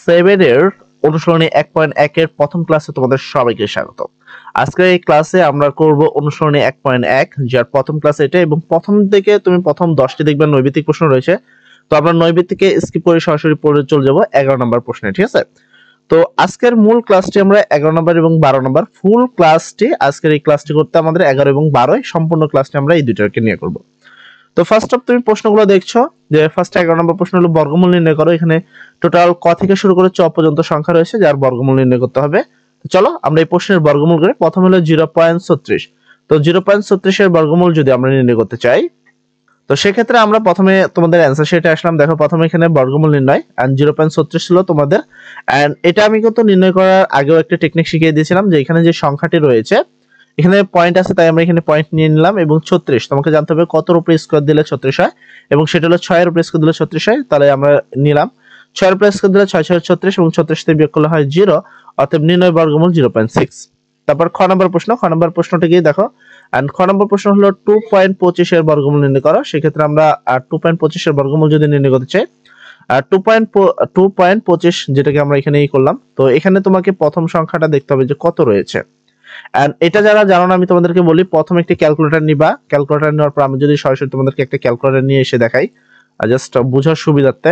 7 এর অনুসরণী 1.1 এর প্রথম ক্লাসে তোমাদের সবাইকে স্বাগত। আজকে এই ক্লাসে আমরা করব অনুসরণী 1.1, যার প্রথম ক্লাস এটা, এবং প্রথম থেকে তুমি প্রথম 10টি দেখবে নৈবেদিক প্রশ্ন রয়েছে। তো আমরা নৈবেদিকে স্কিপ করে সরাসরি পড়ে চলে যাব 11 নম্বর প্রশ্নে, ঠিক আছে? তো আজকের মূল ক্লাসটি আমরা 11 নম্বর এবং 12 নম্বর ফুল ক্লাসটি, আজকের এই ক্লাসটি করতে আমাদের 11 এবং 12 সম্পূর্ণ ক্লাসটি আমরা এই দুইটাকে নিয়ে করব। তো ফার্স্ট অফ তুমি প্রশ্নগুলো দেখছো যে ফার্স্ট 11 নম্বর প্রশ্ন হলো বর্গমূল নির্ণয় করো। এখানে টোটাল ক থেকে শুরু করে চ পর্যন্ত সংখ্যা রয়েছে যার বর্গমূল নির্ণয় করতে হবে। তো চলো আমরা এই প্রশ্নের বর্গমূল করি। প্রথম হলো 0.36। তো 0.36 এর বর্গমূল যদি আমরা নির্ণয় করতে চাই, তো সেক্ষেত্রে আমরা প্রথমে তোমাদের অ্যান্সার শিটে আসলাম। দেখো প্রথমে এখানে বর্গমূল নির্ণয় এন্ড 0.36 ছিল তোমাদের, এন্ড এটা আমি কিন্তু নির্ণয় করার আগেও একটা টেকনিক শিখিয়ে দিয়েছিলাম যে এখানে যে সংখ্যাটি রয়েছে এখানে পয়েন্ট আছে, তাই আমরা এখানে পয়েন্ট নিয়ে নিলাম। এবং 36 তোমাকে জানতে হবে কত এর উপরে স্কয়ার দিলে 36 হয়, এবং সেটা হলো 6 এর উপরে স্কয়ার দিলে 36 হয়, তাহলে আমরা নিলাম 6 এর উপরে স্কয়ার দিলে 6 6 36, এবং 36 থেকে বিয়োগ করলে হয় 0, অতএব নির্ণয় বর্গমূল 0.6। তারপর খ নম্বর প্রশ্ন, খ নম্বর প্রশ্নটা গিয়ে দেখো, এন্ড খ নম্বর প্রশ্ন হলো 2.25 এর বর্গমূল নির্ণয় করো। সেক্ষেত্রে আমরা 2.25 এর বর্গমূল যদি নির্ণয় করতে চাই, 2.25 যেটাকে আমরা এখানে করলাম, তো এখানে তোমাকে প্রথম সংখ্যাটা দেখতে হবে যে কত রয়েছে। এন্ড এটা যারা জানো না, আমি তোমাদেরকে বলি প্রথম একটি ক্যালকুলেটর নিবা। ক্যালকুলেটর নেওয়ার পর আমি যদি সরাসরি তোমাদেরকে একটা ক্যালকুলেটর নিয়ে এসে দেখাই জাস্ট বোঝার সুবিধার্থে,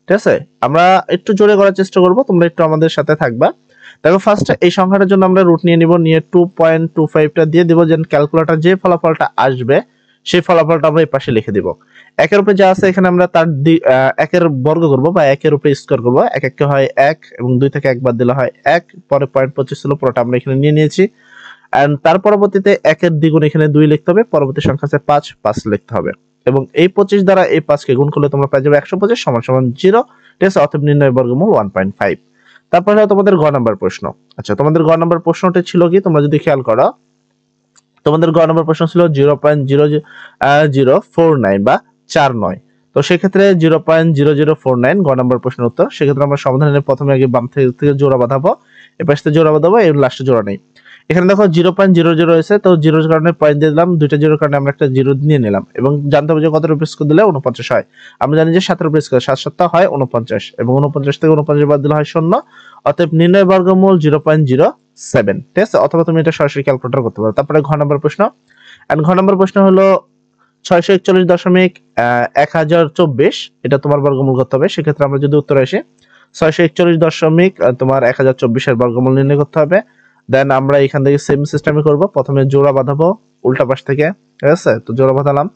ঠিক আছে? আমরা একটু জোরে করার চেষ্টা করব, তোমরা একটু আমাদের সাথে থাকবা। দেখো ফার্স্ট এই সংখ্যাটার জন্য আমরা রুট নিয়ে নিব, নিয়ে 2.25টা দিয়ে দিব, যেন ক্যালকুলেটর যে ফলাফলটা আসবে সেই ফলাফলটা আমরা এই পাশে লিখে দিব। একের উপরে যা আছে এখানে আমরা তার একের বর্গ করব বা একের উপরে স্কয়ার করব। এক এক হয় 1, এবং 2 থেকে 1 বাদ দিলে হয় 1, পরে 0.25 ছিল পুরোটা আমরা এখানে নিয়ে নিয়েছি। এন্ড তার পরবর্তীতে একের দ্বিগুণ এখানে 2 লিখতে হবে, পরবর্তী সংখ্যা আছে 5 লিখতে হবে, এবং এই 25 দ্বারা এই 5 কে গুণ করলে তোমরা পেয়ে যাবে 125 সমান সমান 0, ঠিক আছে? অতএব নির্ণয় বর্গমূল 1.5। তারপর হলো তোমাদের গ নাম্বার প্রশ্ন। আচ্ছা, তোমাদের গ নাম্বার প্রশ্নটা ছিল কি, তোমরা যদি খেয়াল করো, তোমাদের গ নাম্বার প্রশ্ন ছিল 0.0049 বা 49। তো সেক্ষেত্রে 0.0049 গ নাম্বার প্রশ্নের উত্তর। সেক্ষেত্রে আমরা সমাধানের প্রথমে আগে বাম থেকে জোড়া বাঁধাবো, এপাশ থেকে জোড়া বাঁধাবো, এর লাস্টে জোড়া নেই। এখানে দেখো 0.00 রয়েছে, তো জিরোর কারণে পয়েন্ট দিয়ে দিলাম, দুইটা জিরোর কারণে আমরা একটা জিরো নিয়ে নিলাম, এবং জানতে হবে যে কত রুপিস করে দিলে 49 হয়। আমরা জানি যে 7 রুপিস করে 7 7 হয় 49, এবং 49 থেকে 49 বাদ দিলে হয় 0, অতএব নির্ণয় বর্গমূল 0.07, ঠিক আছে? অথবা তুমি এটা সরাসরি ক্যালকুলেটর করতে পারো। তারপরে ঘ নম্বর প্রশ্ন, এন্ড ঘ নম্বর প্রশ্ন হলো 641.1024, এটা তোমার বর্গমূল করতে হবে। সেক্ষেত্রে আমরা যদি উত্তর আসে 641 তোমার 1024 এর বর্গমূল নির্ণয় করতে হবে। দেন আমরা এখান থেকে সেম সিস্টেমে করব, প্রথমে জোড়া বাঁধাবো উল্টা পাশ থেকে, ঠিক আছে? তো জোড়া বাঁধালাম,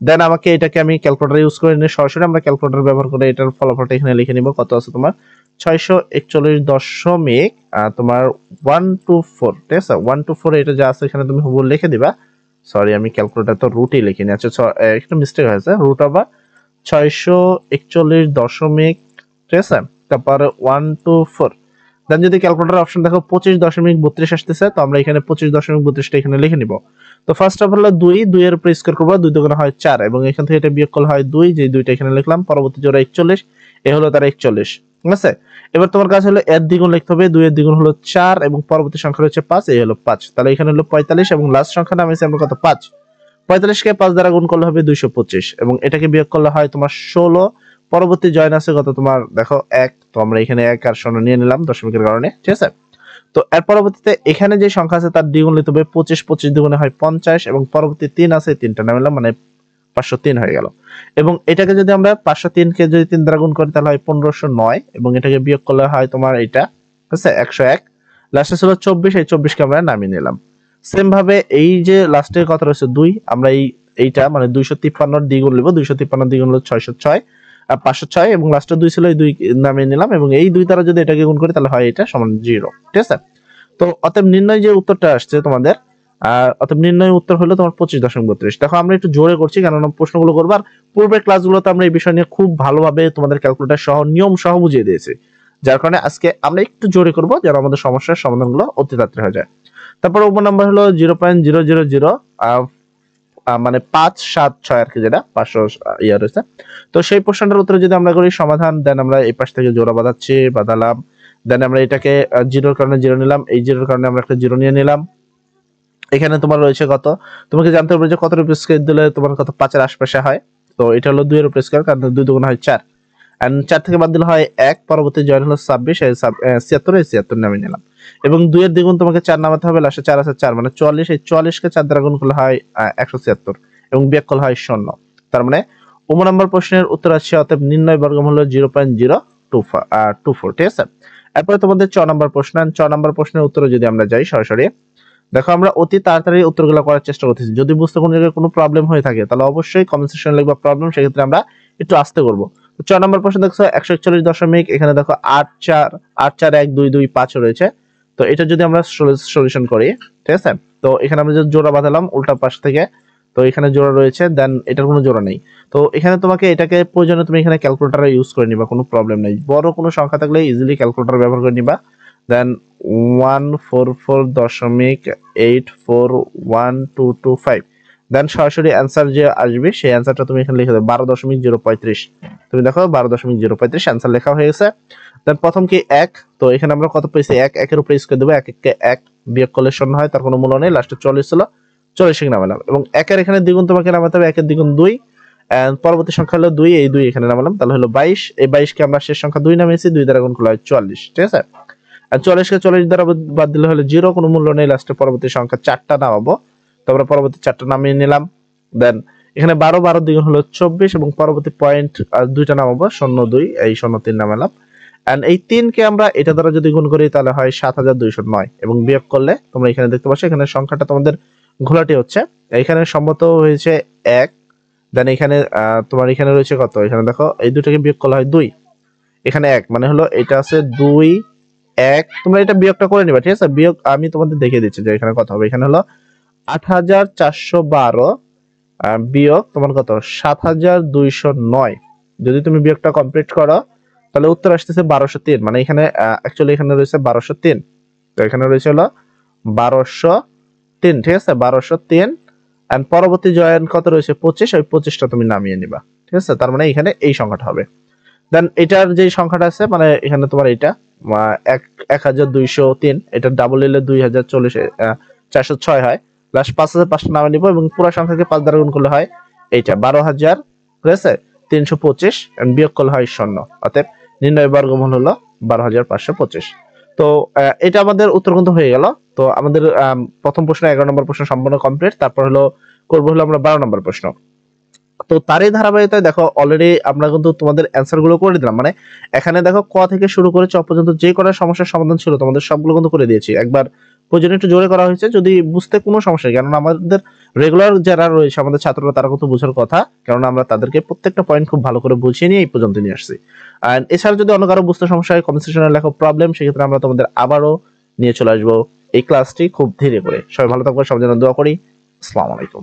দেন আমাকে এটাকে আমি ক্যালকুলেটর ইউজ করে নিয়ে সরাসরি আমরা ক্যালকুলেটর ব্যবহার করে এটার ফলাফলটা এখানে লিখে নিব। কত আছে তোমার 641 তোমার 124, ঠিক আছে? 124 এটা যা আছে এখানে তুমি হুবহু লিখে দিবা। সরি, আমি ক্যালকুলেটর তো রুটই লিখিনি। আচ্ছা, একটা মিস্টেক হয়েছে, রুট ওভার 641, ঠিক আছে? তারপর 124, দেন যদি ক্যালকুলেটর অপশন দেখো 25.32 আসতেছে, তো আমরা এখানে 25.32টা এখানে লিখে নিব। তো ফার্স্ট অফ অল 2 এর উপরে স্কয়ার করব, 2 দুগুণ হয় 4, এবং এখান থেকে এটা বিয়োগ করলে হয় 2, যে 2টা এখানে লিখলাম, পরবর্তী জোড়া 41, এ হলো তার 41, ঠিক আছে? এবার তোমার কাছে হলো এর দ্বিগুণ লিখতে হবে, 2 এর দ্বিগুণ হলো 4, এবং পরবর্তী সংখ্যা হচ্ছে 5, এই হলো 5, তাহলে এখানে হলো 45, এবং লাস্ট সংখ্যা নামেছে আমরা কত 5। 45 কে 5 দ্বারা গুণ করলে হবে 225, এবং এটাকে বিয়োগ করলে হয় তোমার 16, পরবর্তী জয়েন আছে কত তোমার দেখো 1, তো আমরা এখানে 1 আর 0 নিয়ে নিলাম দশমিকের কারণে, ঠিক আছে? তো এর পরবর্তীতে এখানে যে সংখ্যা আছে তার দ্বিগুণ লিখতে হবে, 25 দ্বিগুণে হয় 50, এবং পরবর্তী 3 আছে, 3টা নামালাম, মানে 503 হয়ে গেল। এবং এটাকে যদি আমরা 503 কে যদি 3 দ্বারা গুণ করি তাহলে হয় 1509, এবং এটাকে বিয়োগ করলে হয় তোমার এটা, ঠিক আছে, 101, লাস্টে ছিল 24, এই 24 কে আমরা নামিয়ে নিলাম। সেম ভাবে এই যে লাস্টের কথা রয়েছে 2, আমরা এইটা মানে 253 দ্বিগুণ লিখব, 253 দ্বিগুণ হলো 606 আর 506, এবং লাস্টে 2 ছিল, এই 2 নামিয়ে নিলাম, এবং এই 2 দ্বারা যদি এটাকে গুণ করি তাহলে হয় এটা সমান 0, ঠিক আছে? তো অতএব নির্ণয় যে উত্তরটা আসছে তোমাদের, অতএব নির্ণয় উত্তর হলো তোমার 25.32। দেখো আমরা একটু জোরে করছি কারণ প্রশ্নগুলো করব, আর পূর্বের ক্লাসগুলোতে আমরা এই বিষয় নিয়ে খুব ভালোভাবে তোমাদের ক্যালকুলেটর সহ নিয়ম সহ বুঝিয়ে দিয়েছি, যার কারণে আজকে আমরা একটু জোরে করব যেন আমাদের সমস্যার সমাধানগুলো অতি তাড়াতাড়ি হয়ে যায়। তারপর উপর নাম্বার হলো 0.000, মানে 576 আর কি, যেটা 500 ইয়া রয়েছে। তো সেই প্রশ্নটার উত্তরে যদি আমরা করি সমাধান, দেন আমরা এই পাশ থেকে জোড়া বাঁধালাম, দেন আমরা এটাকে জিরোর কারণে জিরো নিলাম, এই জিরোর কারণে আমরা একটা জিরো নিয়ে নিলাম। এখানে তোমার রয়েছে কত, তোমাকে জানতে হবে যে কত রুপি স্কয়ার দিলে তোমার কত 5 এর আশপাশে হয়। তো এটা হলো 2 এর উপরে স্কয়ার, কারণ 2 দুগুণ হয় 4, এন্ড 4 থেকে বাদ দিলে হয় 1, পরবর্তী জয়েন হলো 26, এই 76 এই 76 নামিয়ে নিলাম। এবং 2 এর দ্বিগুণ তোমাকে 4 নামাতে হবে, লাস্টে 4 আছে 4 মানে 44, এই 44 কে 4 দ্বারা গুণ করলে হয় 176 এবং বিয়োগ করলে হয় 0। তার মানে 9 নম্বর প্রশ্নের উত্তর আছে অতএব নির্ণয় বর্গমূল হলো 0.024। ঠিক আছে, এরপরে তোমাদের 6 নম্বর প্রশ্ন। 6 নম্বর প্রশ্নের উত্তরে যদি আমরা যাই সরাসরি, দেখো আমরা অতি তাড়াতাড়ি উত্তরগুলো করার চেষ্টা করতেছি। যদি বুঝতে কোনো জায়গায় কোনো প্রবলেম হয়ে থাকে তাহলে অবশ্যই কমেন্ট সেকশনে লিখবা প্রবলেম, সেক্ষেত্রে আমরা একটু আস্তে করব। তো 6 নম্বর প্রশ্ন দেখছো 141 দশমিক, এখানে দেখো 8412225 রয়েছে। তো এটা যদি আমরা সলিউশন করি, ঠিক আছে, তো এখানে আমরা যে জোড়া বাঁধালাম উল্টা পাশ থেকে, তো এখানে জোড়া রয়েছে, দেন এটার কোনো জোড়া নেই। তো এখানে তোমাকে এটাকে প্রয়োজনে তুমি এখানে ক্যালকুলেটর ইউজ করে নিবা, কোনো প্রবলেম নেই। বড় কোনো সংখ্যা থাকলে ইজিলি ক্যালকুলেটর ব্যবহার করে নিবা। দেন 144.8412225, দেন সরাসরি অ্যান্সার যে আসবে সেই অ্যান্সারটা তুমি এখানে লিখে দেবে 12.035। তুমি দেখো 12.035 অ্যান্সার লেখা হয়ে গেছে। দেন প্রথম কি 1, তো এখানে আমরা কত পেয়েছি 1, 1 এর উপরে স্কয়ার দেব, 1 কে 1 বিয়োগ করলে 0 হয়, তার কোনো মূল্য নেই, লাস্টে 40 ছিল, 40 কে নামালাম। এবং 1 এর এখানে দ্বিগুণ তোমাকে নামাতে হবে, 1 এর দ্বিগুণ 2, এন্ড পরবর্তী সংখ্যা হলো 2, এই 2 এখানে নামালাম, তাহলে হলো 22, এই 22 কে আমরা শেষ সংখ্যা 2 নামিয়েছি, 2 দ্বারা গুণ করলে হয় 40। ঠিক আছে, আর 40 কে 40 দ্বারা বাদ দিলে হলো 0, কোনো মূল্য নেই, লাস্টে পরবর্তী সংখ্যা 4টা নামাবো, তারপরে পরবর্তী 4টা নামিয়ে নিলাম। দেন এখানে 12, 12 দ্বিগুণ হলো 24 এবং পরবর্তী পয়েন্ট 2টা নামাবো, 02, এই 03 নামালাম। এন্ড এই 3 কে আমরা এটা দ্বারা যদি গুণ করি তাহলে হয় 7209 এবং বিয়োগ করলে তোমরা এখানে দেখতে পাচ্ছ এখানে সংখ্যাটা তোমাদের ঘোলাটে হচ্ছে, এখানে সম্মত হয়েছে 1। দেন এখানে তোমার এখানে রয়েছে কত, এখানে দেখো এই দুটাকে বিয়োগ করলে হয় 2, এখানে 1 মানে হলো এটা আছে 2 1, তোমরা এটা বিয়োগটা করে নিবা। ঠিক আছে, বিয়োগ আমি তোমাদের দেখিয়ে দিচ্ছি যে এখানে কত হবে। এখানে হলো 8412 বিয়োগ তোমার কত 7209, যদি তুমি বিয়োগটা কমপ্লিট করো তাহলে উত্তর আসতেছে 1203। মানে এখানে অ্যাকচুয়ালি এখানে রয়েছে 1203, তো এখানে রয়েছে হলো 1203। ঠিক আছে, 1203 এন্ড পরবর্তী জয়েন কত রয়েছে 25, ওই 25টা তুমি নামিয়ে নিবা। ঠিক আছে, তার মানে এখানে এই সংখ্যাটা হবে। দেন এটার যে সংখ্যাটা আছে মানে এখানে তোমার এটা 1203, এটা ডাবল নিলে 406 হয়, প্লাস 5500 নামে নিব এবং পুরো সংখ্যাকে 5 দ্বারা গুণ করলে হয় এইটা 12000, ঠিক আছে, 325 এন্ড বিয়োগ করলে হয় 0। অতএব নির্ণয় বর্গমূল হলো 12525। তো এটা আমাদের উত্তর কিন্তু হয়ে গেল। তো আমাদের প্রথম প্রশ্ন 11 নম্বর প্রশ্ন সম্পূর্ণ কমপ্লিট। তারপর হলো করবো হলো আমরা 12 নম্বর প্রশ্ন। তো তারই ধারাবাহিকতায় দেখো অলরেডি আমরা কিন্তু তোমাদের অ্যান্সার গুলো করে দিলাম। মানে এখানে দেখো ক থেকে শুরু করে চ পর্যন্ত যে কটা সমস্যার সমাধান ছিল তোমাদের সবগুলো কিন্তু করে দিয়েছি। একবার প্রয়োজনে একটু জোরে করা হয়েছে যদি বুঝতে কোনো সমস্যা নেই, কারণ আমাদের রেগুলার যারা রয়েছে আমাদের ছাত্ররা তারা কিন্তু বোঝার কথা, কারণ আমরা তাদেরকে প্রত্যেকটা পয়েন্ট খুব ভালো করে বুঝিয়ে নিয়ে এই পর্যন্ত নিয়ে আসছি। আর এছাড়া যদি অন্য কারো বুঝতে সমস্যা হয়, কমেন্ট সেকশনে লেখো প্রবলেম, সেক্ষেত্রে আমরা তোমাদের আবারও নিয়ে চলে আসবো এই ক্লাসটি খুব ধীরে করে। সবাই ভালো থাকবে, সবার জন্য দোয়া করি। আসসালামু আলাইকুম।